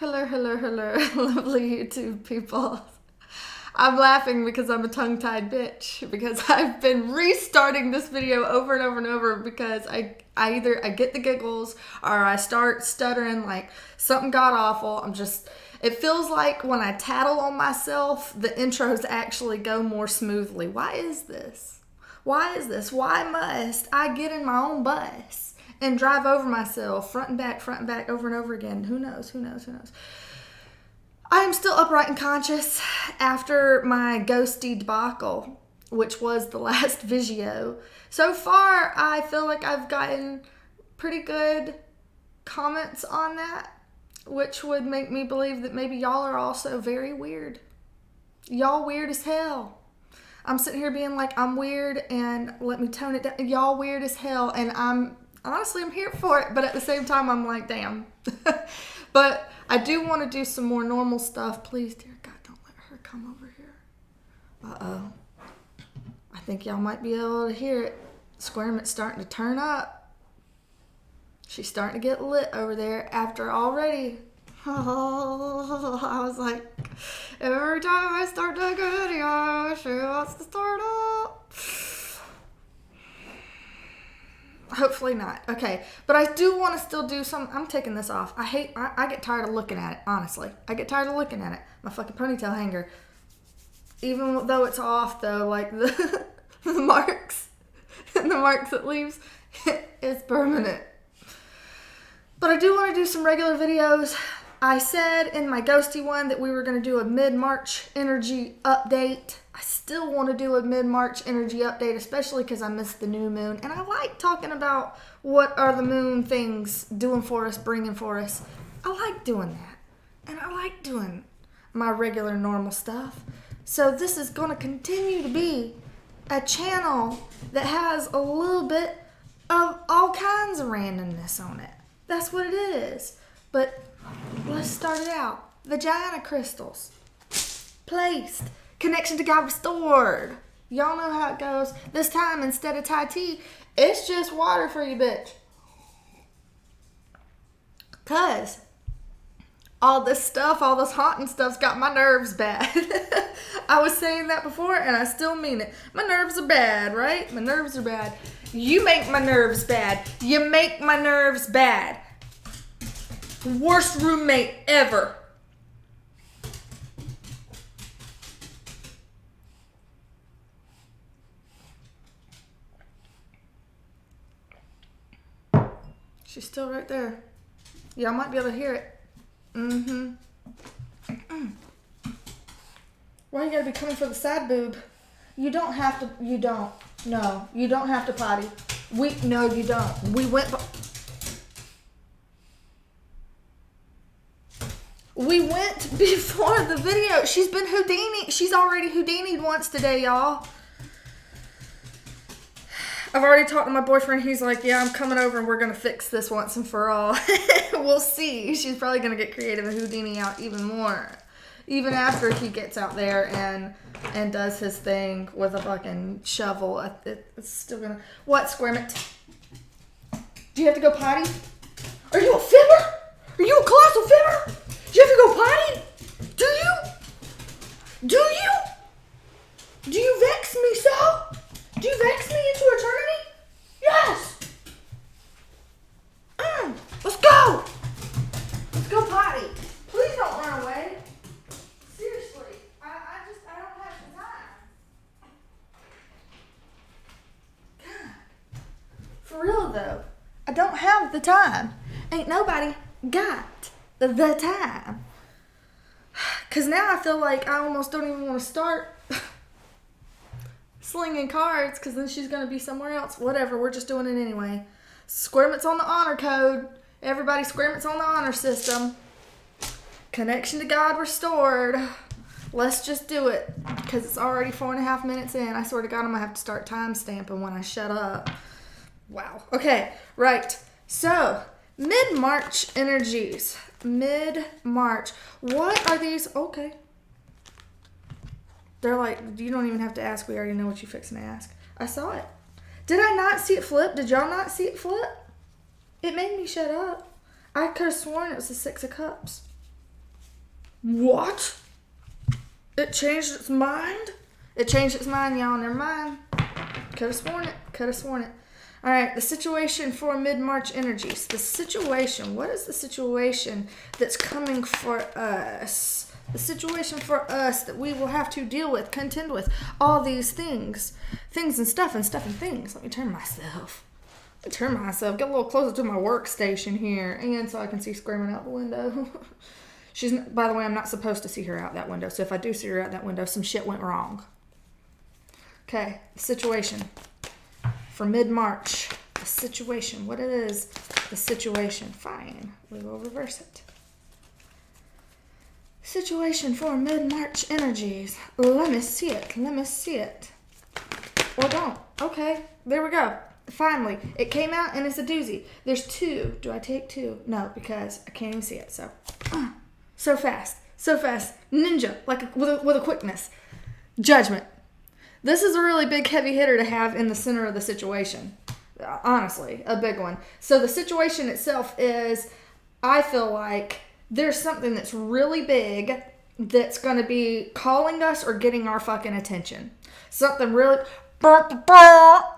Hello, hello, hello, lovely YouTube people. I'm laughing because I'm a tongue-tied bitch because I've been restarting this video over and over and over because I either get the giggles or I start stuttering like something god awful. It feels like when I tattle on myself, the intros actually go more smoothly. Why is this? Why is this? Why must I get in my own bus and drive over myself, front and back, over and over again? Who knows? I am still upright and conscious after my ghosty debacle, which was the last Vigio. So far, I feel like I've gotten pretty good comments on that, which would make me believe that maybe y'all are also very weird. Y'all weird as hell. I'm sitting here being like, I'm weird, and let me tone it down. Y'all weird as hell, and I'm here for it, but at the same time, I'm like, damn. But I do want to do some more normal stuff. Please, dear God, don't let her come over here. Uh-oh. I think y'all might be able to hear it. Squirmit's starting to turn up. She's starting to get lit over there after already. Oh, I was like, every time I start to go video, she wants to start up. Hopefully not. Okay. But I do want to still do some. I'm taking this off. I get tired of looking at it, honestly. I get tired of looking at it. My fucking ponytail hanger. Even though it's off, though, like the marks it leaves is permanent. But I do want to do some regular videos. I said in my ghosty one that we were going to do a mid-March energy update. I still want to do a mid-March energy update, especially because I missed the new moon. And I like talking about what are the moon things doing for us, bringing for us. I like doing that. And I like doing my regular normal stuff. So this is going to continue to be a channel that has a little bit of all kinds of randomness on it. That's what it is. But let's start it out. Vagina crystals. Placed. Connection to God restored. Y'all know how it goes. This time, instead of Thai tea, it's just water for you, bitch. Because all this stuff, all this haunting stuff's got my nerves bad. I was saying that before, and I still mean it. My nerves are bad, right? My nerves are bad. You make my nerves bad. You make my nerves bad. Worst roommate ever. She's still right there. Y'all might be able to hear it. Why you gotta be coming for the side boob? You don't have to. You don't. No, you don't have to potty. No, you don't. We went before the video. She's been Houdini. She's already Houdini'd once today, y'all. I've already talked to my boyfriend. He's like, yeah, I'm coming over and we're going to fix this once and for all. We'll see. She's probably going to get creative and Houdini out even more. Even after he gets out there and does his thing with a fucking shovel. It's still going to... What, Squirmit? Do you have to go potty? Are you a fibber? Are you a colossal fibber? Do you have to go potty? Do you? Do you? Do you vex me so? Do you vex me into eternity? Yes! Let's go! Let's go potty. Please don't run away. Seriously, I don't have the time. God. For real though, I don't have the time. Ain't nobody got the time. Cause now I feel like I almost don't even want to start slinging cards, because then she's going to be somewhere else. Whatever, we're just doing it anyway. Squirmit's on the honor code. Everybody, Squirmit's on the honor system. Connection to God restored. Let's just do it, because it's already 4.5 minutes in. I swear to God, I'm going to have to start time stamping when I shut up. Wow. Okay, right. So, mid-March energies. Mid-March. What are these? Okay. They're like, you don't even have to ask. We already know what you're fixing to ask. I saw it. Did I not see it flip? Did y'all not see it flip? It made me shut up. I could have sworn it was the 6 of Cups. What? It changed its mind? It changed its mind, y'all. Never mind. Could have sworn it. Could have sworn it. All right, the situation for mid-March energies. The situation. What is the situation that's coming for us? The situation for us that we will have to deal with, contend with. All these things. Things and stuff and things. Let me turn myself. Get a little closer to my workstation here. And so I can see screaming out the window. By the way, I'm not supposed to see her out that window. So if I do see her out that window, some shit went wrong. Okay, the situation for mid-March. The situation. What it is. The situation. Fine. We will reverse it. Situation for mid-March energies. Let me see it. Or don't. Okay, there we go. Finally, it came out and it's a doozy. There's two. Do I take two? No, because I can't even see it. So fast. Ninja, like with a quickness. Judgment. This is a really big heavy hitter to have in the center of the situation. Honestly, a big one. So the situation itself is, I feel like there's something that's really big that's going to be calling us or getting our fucking attention. Something really...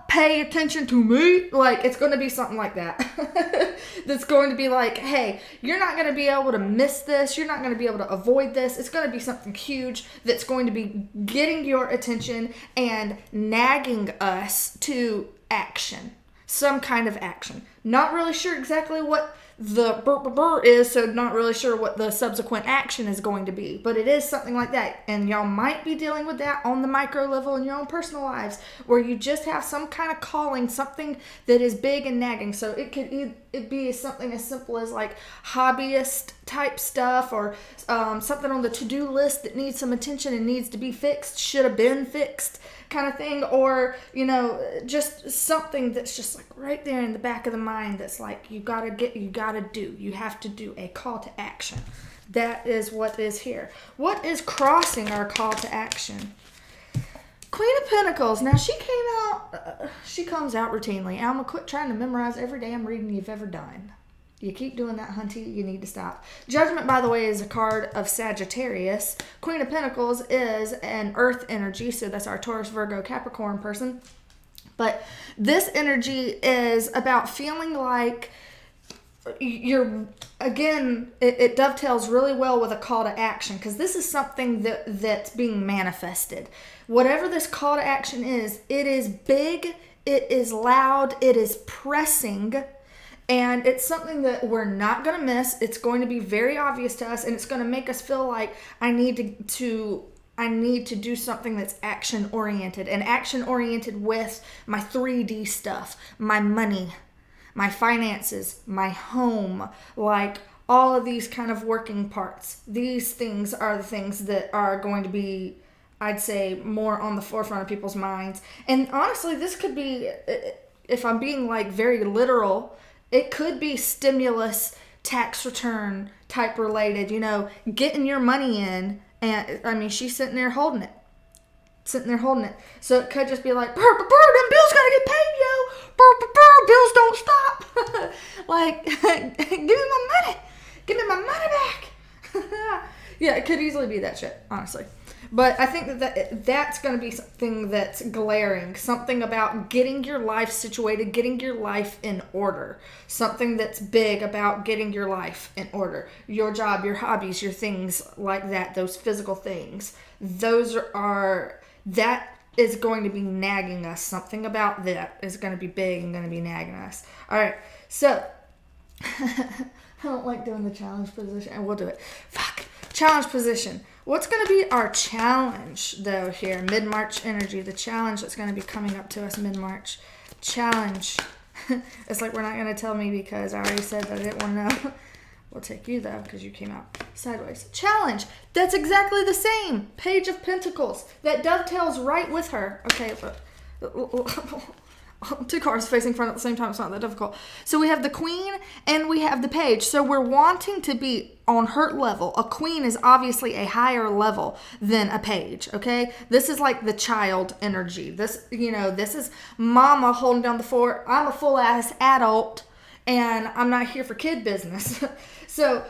pay attention to me. Like, it's going to be something like that. That's going to be like, hey, you're not going to be able to miss this. You're not going to be able to avoid this. It's going to be something huge that's going to be getting your attention and nagging us to action. Some kind of action. Not really sure exactly what the is, so not really sure what the subsequent action is going to be, but it is something like that, and y'all might be dealing with that on the micro level in your own personal lives, where you just have some kind of calling, something that is big and nagging. So it could be something as simple as like hobbyist type stuff, or something on the to-do list that needs some attention and needs to be fixed, should have been fixed kind of thing, or just something that's just like right there in the back of the mind that's like you have to do a call to action. That is what is here. What is crossing our call to action? Queen of Pentacles. Now she comes out routinely. Alma, quit trying to memorize every damn reading you've ever done. You keep doing that, hunty, you need to stop. Judgment, by the way, is a card of Sagittarius. Queen of Pentacles is an earth energy, so that's our Taurus, Virgo, Capricorn person. But this energy is about feeling like it dovetails really well with a call to action, because this is something that's being manifested. Whatever this call to action is, it is big, it is loud, it is pressing, and it's something that we're not going to miss. It's going to be very obvious to us, and it's going to make us feel like I need to do something that's action-oriented, and action-oriented with my 3D stuff, my money, my finances, my home, like all of these kind of working parts. These things are the things that are going to be, I'd say, more on the forefront of people's minds. And honestly, this could be, if I'm being like very literal, it could be stimulus, tax return type related, getting your money in. And I mean, she's sitting there holding it. So it could just be like, them bills gotta get paid, yo. Bills don't stop. Like, give me my money. Give me my money back. Yeah, it could easily be that shit, honestly. But I think that's going to be something that's glaring. Something about getting your life situated, getting your life in order. Something that's big about getting your life in order. Your job, your hobbies, your things like that, those physical things. That is going to be nagging us. Something about that is going to be big and going to be nagging us. All right, so I don't like doing the challenge position, and we'll do it. Fuck. Challenge position. What's going to be our challenge, though, here? Mid-March energy. The challenge that's going to be coming up to us mid-March. Challenge. It's like we're not going to tell me because I already said that I didn't want to know. We'll take you, though, because you came out sideways. Challenge. That's exactly the same. Page of Pentacles. That dovetails right with her. Okay, but... Two cards facing front at the same time. It's not that difficult. So we have the Queen and we have the Page. So we're wanting to be on her level. A Queen is obviously a higher level than a Page, okay? This is like the child energy. This is mama holding down the fort. I'm a full-ass adult and I'm not here for kid business. So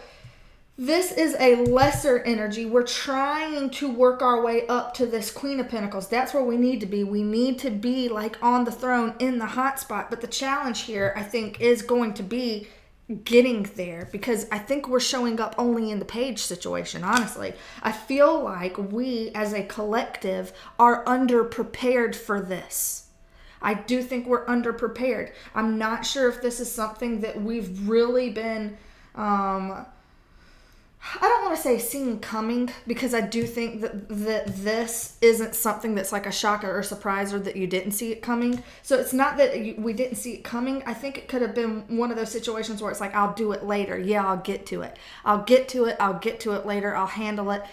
This is a lesser energy. We're trying to work our way up to this Queen of Pentacles. That's where we need to be. We need to be like on the throne in the hot spot. But the challenge here, I think, is going to be getting there, because I think we're showing up only in the page situation. Honestly, I feel like we as a collective are underprepared for this. I do think we're underprepared. I'm not sure if this is something that we've really been I don't want to say seen coming, because I do think that this isn't something that's like a shock or a surprise, or that you didn't see it coming. So it's not that we didn't see it coming. I think it could have been one of those situations where it's like, I'll do it later. Yeah, I'll get to it. I'll get to it later. I'll handle it.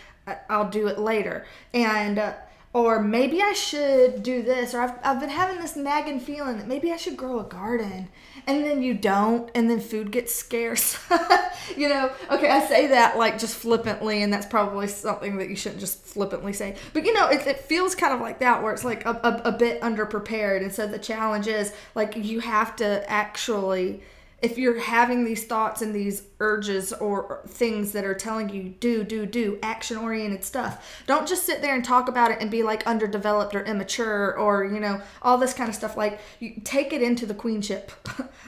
I'll do it later. And or maybe I should do this, or I've been having this nagging feeling that maybe I should grow a garden. And then you don't, and then food gets scarce. Okay, I say that like just flippantly, and that's probably something that you shouldn't just flippantly say. But it feels kind of like that, where it's like a bit underprepared. And so the challenge is like, you have to actually, if you're having these thoughts and these urges or things that are telling you do action-oriented stuff, don't just sit there and talk about it and be like underdeveloped or immature or, all this kind of stuff. Like, you take it into the queenship.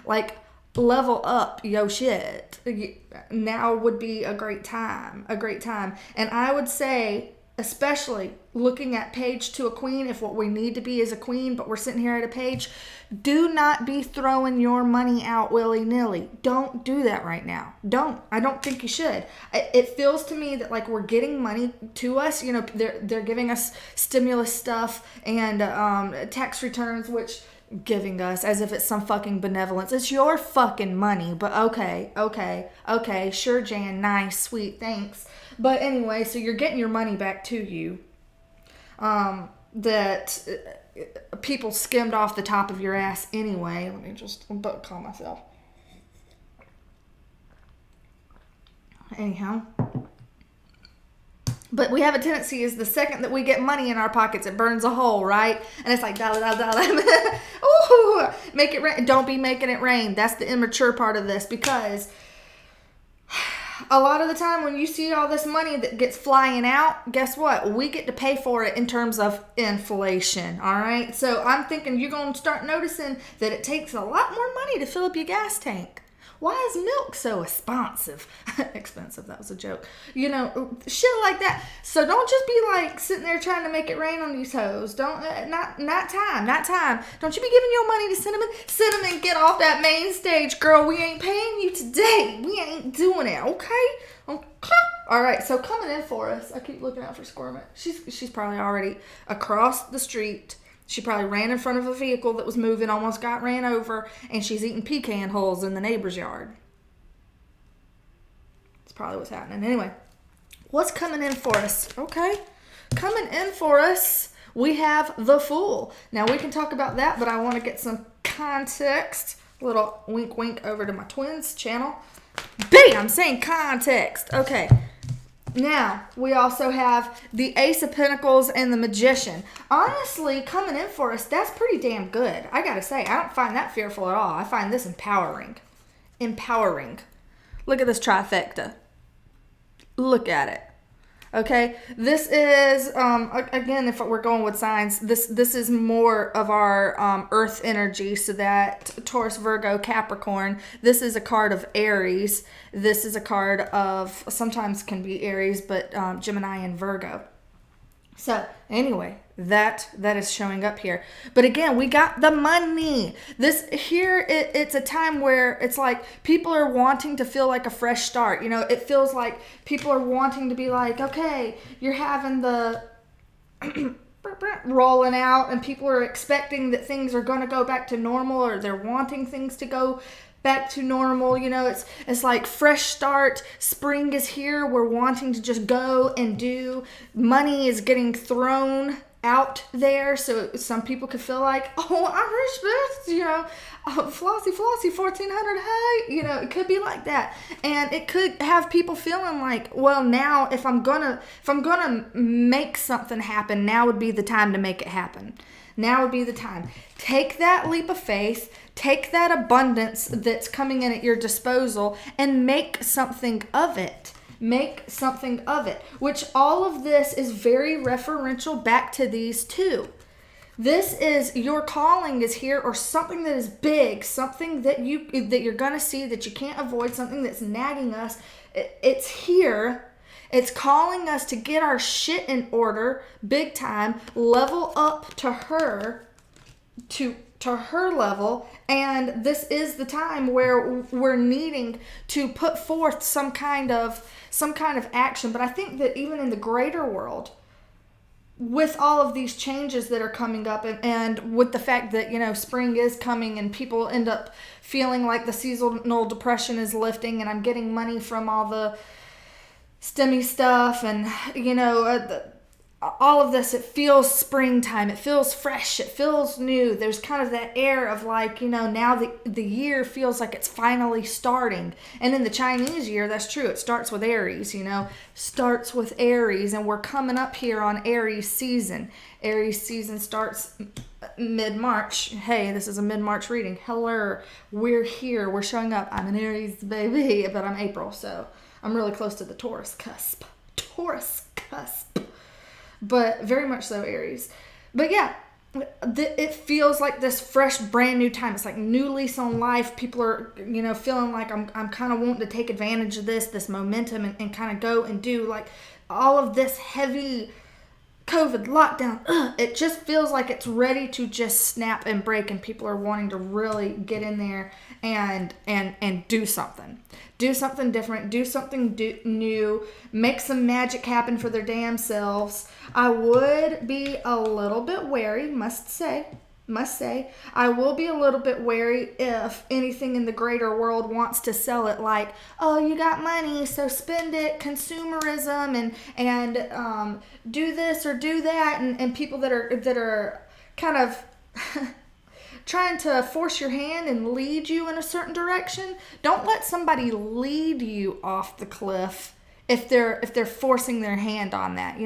Like, level up yo shit. Now would be a great time. And I would say, especially looking at page to a queen, if what we need to be is a queen, but we're sitting here at a page, do not be throwing your money out willy-nilly. Don't do that right now. I don't think you should. It feels to me that like we're getting money to us. They're giving us stimulus stuff and tax returns, which giving us as if it's some fucking benevolence. It's your fucking money, but okay, sure, Jan, nice, sweet, thanks. But anyway, so you're getting your money back to you. That people skimmed off the top of your ass anyway. Let me just calm myself. Anyhow. But we have a tendency is the second that we get money in our pockets, it burns a hole, right? And it's like, ooh, make it rain. Don't be making it rain. That's the immature part of this, because a lot of the time when you see all this money that gets flying out, guess what? We get to pay for it in terms of inflation, all right? So I'm thinking you're going to start noticing that it takes a lot more money to fill up your gas tank. Why is milk so expensive? Expensive, that was a joke. Shit like that. So don't just be like sitting there trying to make it rain on these hoes. Don't, not time. Don't you be giving your money to Cinnamon. Cinnamon, get off that main stage, girl. We ain't paying you today. We ain't doing it, okay? All right, so coming in for us, I keep looking out for Squirmit. She's probably already across the street. She probably ran in front of a vehicle that was moving, almost got ran over, and she's eating pecan hulls in the neighbor's yard. That's probably what's happening. Anyway, what's coming in for us? Okay, coming in for us, we have the Fool. Now, we can talk about that, but I want to get some context. A little wink, wink over to my twins channel. Bam! Saying context. Okay. Now, we also have the Ace of Pentacles and the Magician. Honestly, coming in for us, that's pretty damn good. I gotta say, I don't find that fearful at all. I find this empowering. Empowering. Look at this trifecta. Look at it. Okay, this is, again, if we're going with signs, this is more of our earth energy, so that Taurus, Virgo, Capricorn, this is a card of Aries. This is a card of, sometimes can be Aries, but Gemini and Virgo. So, anyway, that is showing up here. But again, we got the money. This here, it's a time where it's like people are wanting to feel like a fresh start. It feels like people are wanting to be like, okay, you're having the rolling out, and people are expecting that things are going to go back to normal, or they're wanting things to go back to normal. It's like fresh start. Spring is here. We're wanting to just go and do. Money is getting thrown out there, so some people could feel like, oh, I respect, flossy 1400, hey, it could be like that. And it could have people feeling like, well, now if I'm gonna make something happen, now would be the time to make it happen. Now would be the time. Take that leap of faith, take that abundance that's coming in at your disposal, and make something of it. Make something of it. Which all of this is very referential back to these two. This is your calling is here, or something that is big, something that you're going to see that you can't avoid, something that's nagging us. It's here. It's calling us to get our shit in order, big time, level up to her, to her level, and this is the time where we're needing to put forth some kind of action. But I think that even in the greater world, with all of these changes that are coming up, and with the fact that, spring is coming and people end up feeling like the seasonal depression is lifting, and I'm getting money from all the STEMI stuff, and all of this, it feels springtime, it feels fresh, it feels new. There's kind of that air of like, now the year feels like it's finally starting. And in the Chinese year, that's true, it starts with Aries, starts with Aries, and we're coming up here on Aries season. Aries season starts mid-March. Hey, this is a mid-March reading. Hello, we're here, we're showing up. I'm an Aries baby, but I'm April, so I'm really close to the Taurus cusp. But very much so Aries. But yeah, it feels like this fresh, brand new time. It's like new lease on life. People are, feeling like I'm kind of wanting to take advantage of this momentum and kind of go and do like all of this heavy COVID lockdown. It just feels like it's ready to just snap and break, and people are wanting to really get in there and do something. Do something different, do something new, make some magic happen for their damn selves. I would be a little bit wary, must say. I will be a little bit wary if anything in the greater world wants to sell it like, oh, you got money, so spend it, consumerism, and do this or do that, and people that are kind of trying to force your hand and lead you in a certain direction. Don't let somebody lead you off the cliff if they're forcing their hand on that.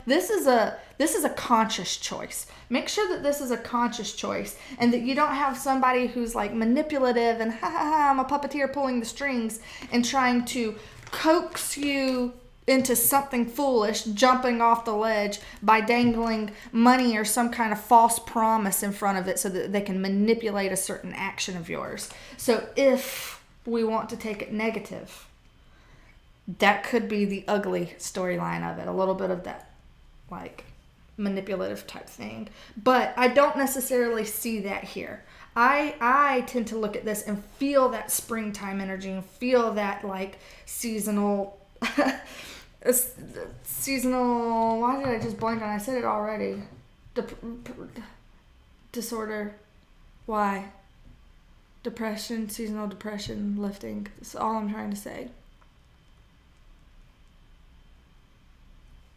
This is a conscious choice. Make sure that this is a conscious choice, and that you don't have somebody who's like manipulative and I'm a puppeteer pulling the strings and trying to coax you into something foolish, jumping off the ledge by dangling money or some kind of false promise in front of it so that they can manipulate a certain action of yours. So if we want to take it negative, that could be the ugly storyline of it. A little bit of that, like, manipulative type thing. But I don't necessarily see that here. I tend to look at this and feel that springtime energy and feel that, like, seasonal... why did I just blank on it? I said it already. Disorder. Why? Depression, seasonal depression, lifting. That's all I'm trying to say.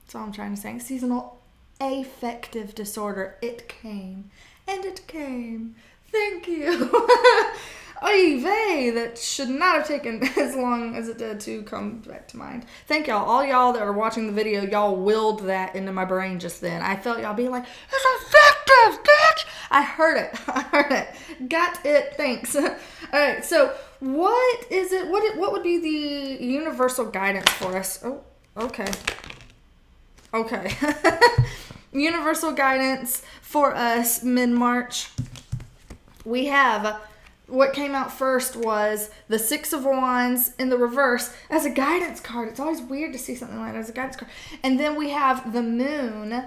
That's all I'm trying to say. Seasonal affective disorder. It came. And it came. Thank you. Oy vey, that should not have taken as long as it did to come back to mind. Thank y'all. All y'all that are watching the video, y'all willed that into my brain just then. I felt y'all being like, it's effective, bitch! I heard it. Got it. Thanks. Alright, so what is it? What would be the universal guidance for us? Oh, okay. Universal guidance for us mid-March. We have... What came out first was the Six of Wands in the reverse as a guidance card. It's always weird to see something like that as a guidance card. And then we have the Moon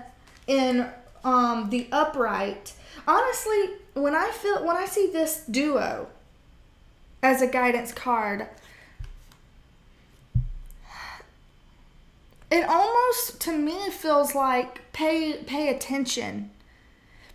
in the upright. Honestly, when I see this duo as a guidance card, it almost to me feels like pay attention.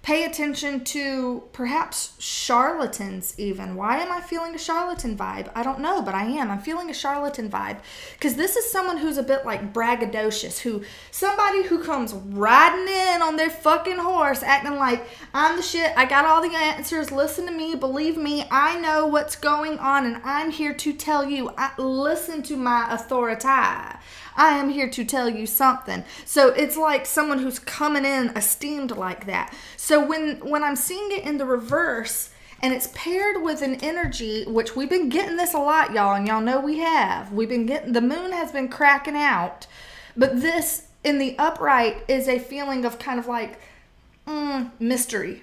Pay attention to perhaps charlatans even. Why am I feeling a charlatan vibe? I don't know, but I am. I'm feeling a charlatan vibe. Because this is someone who's a bit like braggadocious. Somebody who comes riding in on their fucking horse, acting like, I'm the shit, I got all the answers, listen to me, believe me, I know what's going on, and I'm here to tell you. Listen to my authority. I am here to tell you something. So it's like someone who's coming in esteemed like that. So when I'm seeing it in the reverse and it's paired with an energy, which we've been getting this a lot, y'all, and y'all know we have. We've been getting, the moon has been cracking out, but this in the upright is a feeling of kind of like mystery,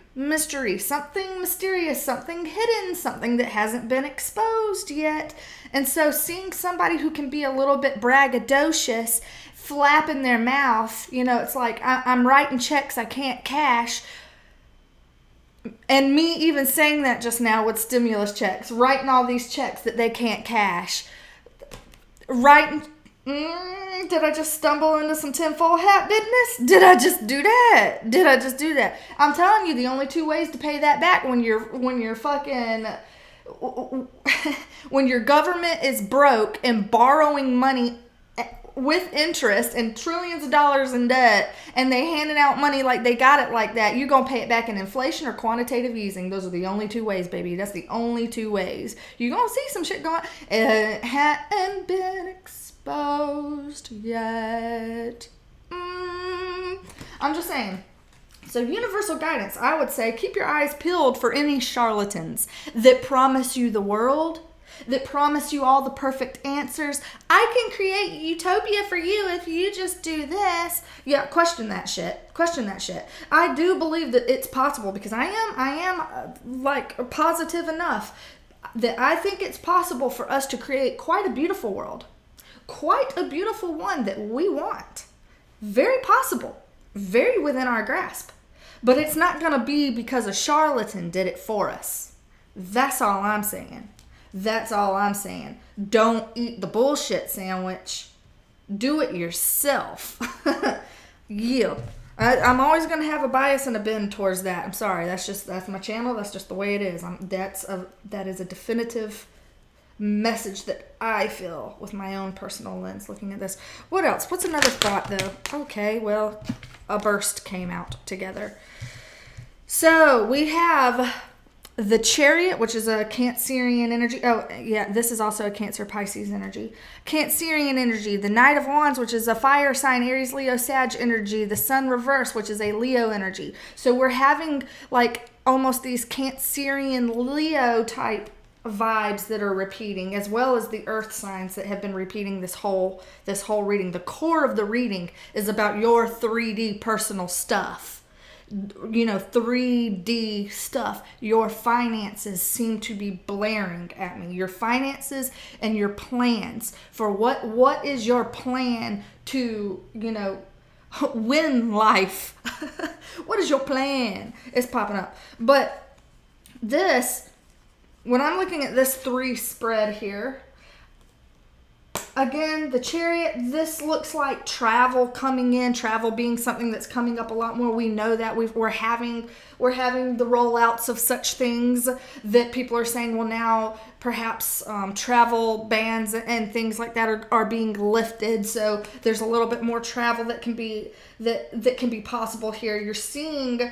something mysterious, something hidden, something that hasn't been exposed yet. And so seeing somebody who can be a little bit braggadocious, flapping their mouth, you know, it's like I'm writing checks I can't cash. And me even saying that just now with stimulus checks, writing all these checks that they can't cash, writing. Did I just stumble into some tinfoil hat business? Did I just do that? I'm telling you, the only two ways to pay that back when you're fucking when your government is broke and borrowing money with interest and trillions of dollars in debt, and they handing out money like they got it like that, you're gonna pay it back in inflation or quantitative easing. Those are the only two ways, baby. That's the only two ways. You're gonna see some shit going. It hadn't been exposed yet. I'm just saying. So universal guidance, I would say keep your eyes peeled for any charlatans that promise you the world, that promise you all the perfect answers. I can create utopia for you if you just do this. Yeah, question that shit. I do believe that it's possible, because I am like positive enough that I think it's possible for us to create quite a beautiful world. Quite a beautiful one that we want. Very possible. Very within our grasp. But it's not going to be because a charlatan did it for us. That's all I'm saying. Don't eat the bullshit sandwich. Do it yourself. Yeah. I'm always going to have a bias and a bend towards that. I'm sorry. That's my channel. That's just the way it is. That is a definitive message that I feel with my own personal lens looking at this. What else? What's another thought though? Okay, well, a burst came out together. So we have the Chariot, which is a Cancerian energy. Oh, yeah, this is also a Cancer Pisces energy. Cancerian energy. The Knight of Wands, which is a fire sign, Aries, Leo, Sag energy. The Sun reverse, which is a Leo energy. So we're having like almost these Cancerian Leo type vibes that are repeating, as well as the earth signs that have been repeating this whole reading. The core of the reading is about your 3D personal stuff. You know, 3D stuff. Your finances seem to be blaring at me. Your finances and your plans for what is your plan to, you know, win life. What is your plan? It's popping up. But this, when I'm looking at this 3 spread here, again, the Chariot, this looks like travel coming in, travel being something that's coming up a lot more. We know that we're having the rollouts of such things that people are saying, well, now perhaps travel bans and things like that are being lifted. So there's a little bit more travel that can be possible here. You're seeing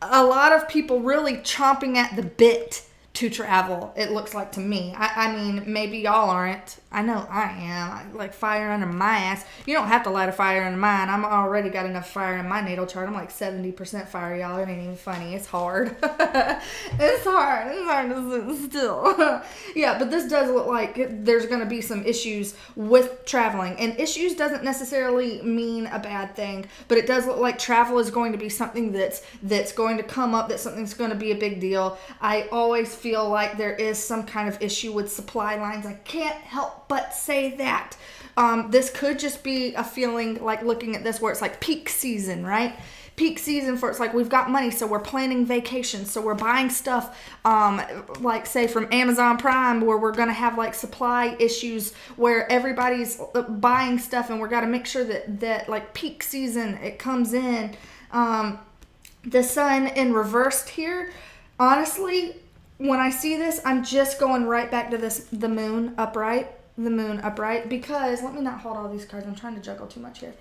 a lot of people really chomping at the bit to travel, it looks like to me. I mean, maybe y'all aren't. I know I am. I like fire under my ass. You don't have to light a fire under mine. I'm already got enough fire in my natal chart. I'm like 70% fire, y'all. It ain't even funny. It's hard. It's hard to sit still. Yeah, but this does look like there's going to be some issues with traveling. And issues doesn't necessarily mean a bad thing, but it does look like travel is going to be something that's going to come up, that something's going to be a big deal. I always feel like there is some kind of issue with supply lines. I can't help but say that. This could just be a feeling like looking at this where it's like peak season, right? Peak season for it's like we've got money, so we're planning vacations, so we're buying stuff like say from Amazon Prime, where we're going to have like supply issues where everybody's buying stuff, and we're got to make sure that like peak season it comes in. The Sun in reversed here, honestly, when I see this, I'm just going right back to the moon upright, because let me not hold all these cards. I'm trying to juggle too much here.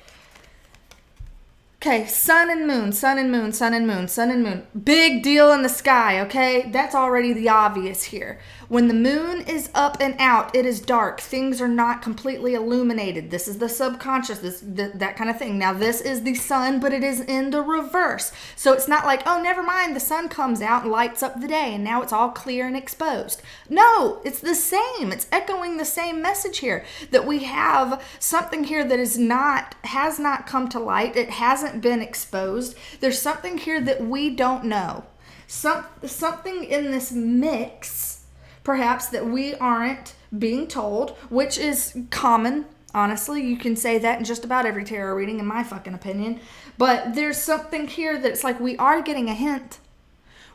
Okay, sun and moon, sun and moon, sun and moon, sun and moon. Big deal in the sky, okay? That's already the obvious here. When the moon is up and out, it is dark. Things are not completely illuminated. This is the subconscious, that kind of thing. Now, this is the sun, but it is in the reverse. So it's not like, oh, never mind, the sun comes out and lights up the day, and now it's all clear and exposed. No, it's the same. It's echoing the same message here, that we have something here that has not come to light. It hasn't been exposed. There's something here that we don't know. Something in this mix, perhaps, that we aren't being told, which is common. Honestly, you can say that in just about every tarot reading, in my fucking opinion. But there's something here that it's like we are getting a hint.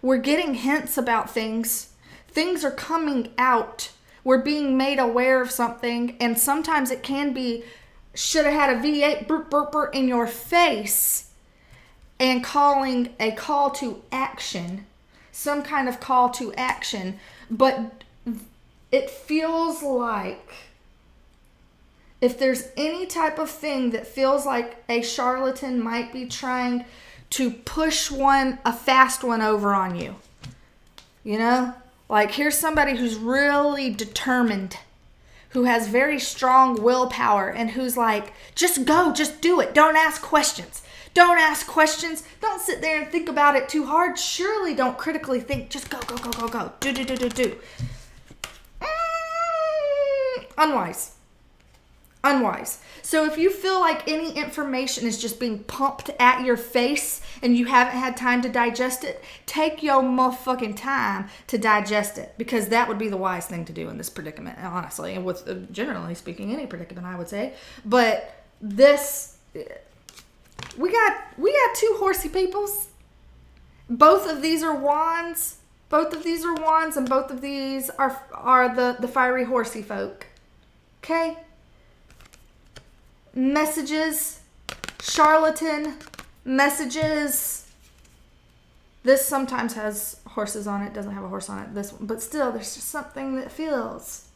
We're getting hints about things. Things are coming out. We're being made aware of something. And sometimes it can be, should have had a V8 burp burper in your face, and calling a call to action. Some kind of call to action. But it feels like if there's any type of thing that feels like a charlatan might be trying to push a fast one over on you. You know? Like, here's somebody who's really determined, who has very strong willpower, and who's like, just go, just do it. Don't ask questions. Don't ask questions. Don't sit there and think about it too hard. Surely don't critically think. Just go, go, go, go, go. Do. Unwise. So if you feel like any information is just being pumped at your face and you haven't had time to digest it, take your motherfucking time to digest it, because that would be the wise thing to do in this predicament, honestly, and with generally speaking any predicament, I would say. But this, we got two horsey peoples. Both of these are wands. Both of these are wands, and both of these are the fiery horsey folk. Okay? Messages, charlatan messages. This sometimes has horses on it, doesn't have a horse on it. This one, but still, there's just something that feels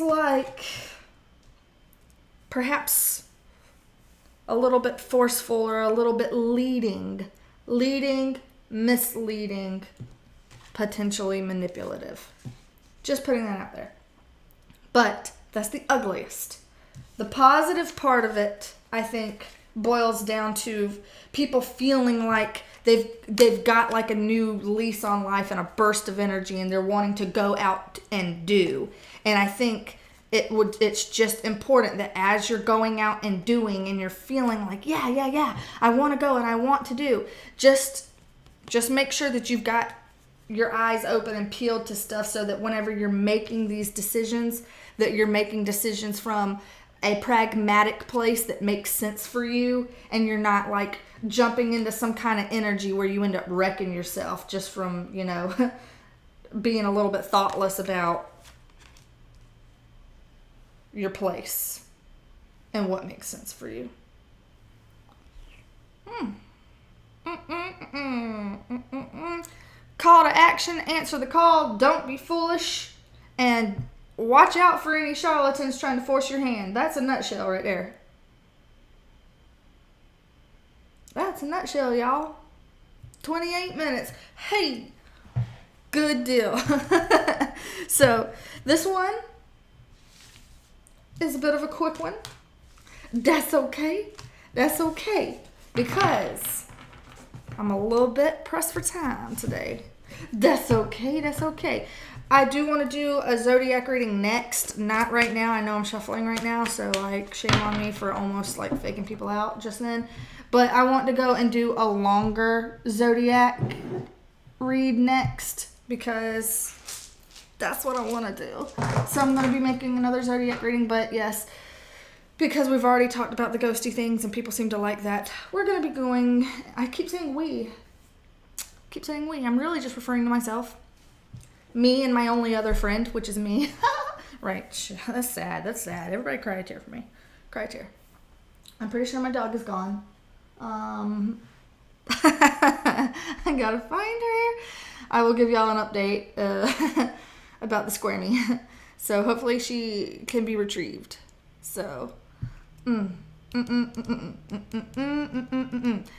like perhaps a little bit forceful or a little bit leading, misleading, potentially manipulative. Just putting that out there. But that's the ugliest. The positive part of it, I think, boils down to people feeling like they've got like a new lease on life and a burst of energy, and they're wanting to go out and do. And I think it's just important that as you're going out and doing, and you're feeling like, yeah, I want to go and I want to do, just make sure that you've got your eyes open and peeled to stuff, so that whenever you're making these decisions, that you're making decisions from a pragmatic place that makes sense for you, and you're not like jumping into some kind of energy where you end up wrecking yourself just from, being a little bit thoughtless about your place and what makes sense for you. Call to action, answer the call, don't be foolish, and watch out for any charlatans trying to force your hand. That's a nutshell right there. That's a nutshell, y'all. 28 minutes. Hey, good deal. So, this one is a bit of a quick one. That's okay. That's okay. Because I'm a little bit pressed for time today. That's okay. That's okay. I do want to do a zodiac reading next. Not right now. I know I'm shuffling right now, so shame on me for almost faking people out just then. But I want to go and do a longer zodiac read next, because that's what I want to do. So I'm going to be making another zodiac reading, but yes, because we've already talked about the ghosty things and people seem to like that, we're going to be going, I keep saying we. I'm really just referring to myself. Me and my only other friend, which is me. Right. That's sad. Everybody cry a tear for me. Cry a tear. I'm pretty sure my dog is gone. I gotta find her. I will give y'all an update about the squirmy. So hopefully she can be retrieved. So,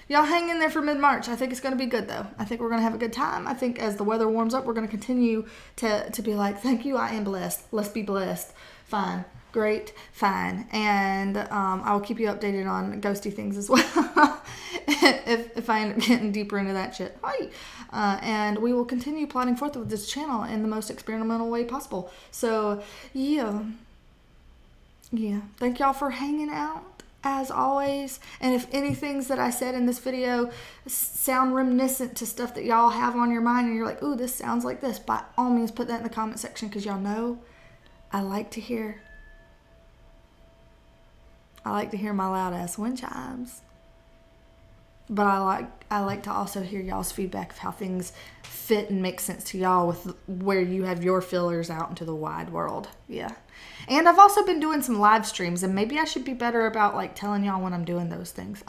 Y'all hang in there for mid-March. I think it's going to be good, though. I think we're going to have a good time. I think as the weather warms up, we're going to continue to be like, thank you, I am blessed. Let's be blessed. Fine. Great. Fine. And I will keep you updated on ghosty things as well. if I end up getting deeper into that shit. Hi. And we will continue plotting forth with this channel in the most experimental way possible. So, yeah. Thank y'all for hanging out. As always, and if any things that I said in this video sound reminiscent to stuff that y'all have on your mind and you're like, ooh, this sounds like this, by all means put that in the comment section, because y'all know I like to hear my loud ass wind chimes. But I like to also hear y'all's feedback of how things fit and make sense to y'all with where you have your fillers out into the wide world. Yeah. And I've also been doing some live streams, and maybe I should be better about like telling y'all when I'm doing those things.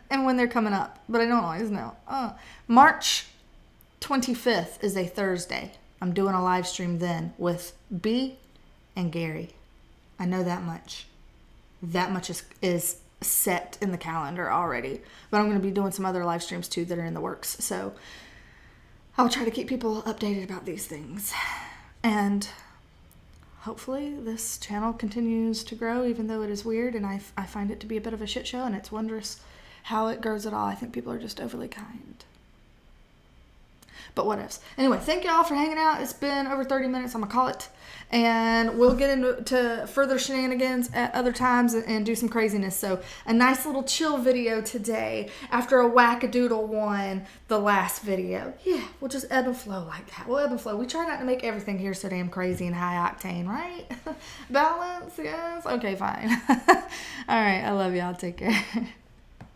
And when they're coming up, but I don't always know. March 25th is a Thursday. I'm doing a live stream then with B and Gary. I know that much. That much is set in the calendar already. But I'm going to be doing some other live streams too that are in the works. So I'll try to keep people updated about these things. And hopefully this channel continues to grow, even though it is weird and I find it to be a bit of a shit show, and it's wondrous how it grows at all. I think people are just overly kind. But what else? Anyway, thank y'all for hanging out. It's been over 30 minutes, I'm going to call it. And we'll get into further shenanigans at other times and do some craziness. So a nice little chill video today after a wackadoodle one the last video. Yeah, we'll just ebb and flow like that. We'll ebb and flow. We try not to make everything here so damn crazy and high octane, right? Balance, yes? Okay, fine. All right, I love y'all. Take care.